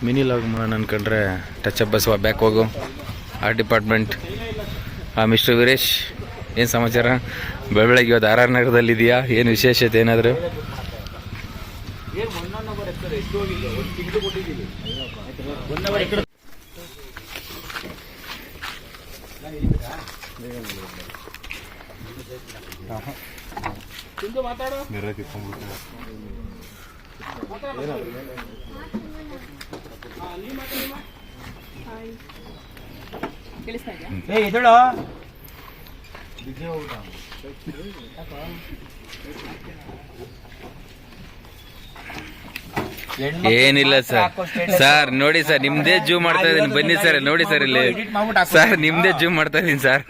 Mini log ಮಾಡೋಣ ಅನ್ಕೊಂಡ್ರೆ touch up bus back ಹೋಗು ಆರ್ಟ್ ಡಿಪಾರ್ಟ್ಮೆಂಟ್. ಮಿಸ್ಟರ್ ವೀರೇಶ್, ಏನು ಸಮಾಚಾರ? ಬೆಳಗ್ಗೆ ಇವತ್ತು ಆರ್ ಆರ್ ನಗರದಲ್ಲಿದೆಯಾ? ಏನು ವಿಶೇಷತೆ ಏನಾದರೂ? ಏನಿಲ್ಲ ಸರ್ ನೋಡಿ ಸರ್, ನಿಮ್ದೇ ಜೂ ಮಾಡ್ತಾ ಇದೀನಿ, ಬನ್ನಿ ಸರ್ ನೋಡಿ ಸರ್, ಇಲ್ಲಿ ಸರ್ ನಿಮ್ದೇ ಜೂ ಮಾಡ್ತಾ ಇದೀನಿ ಸರ್.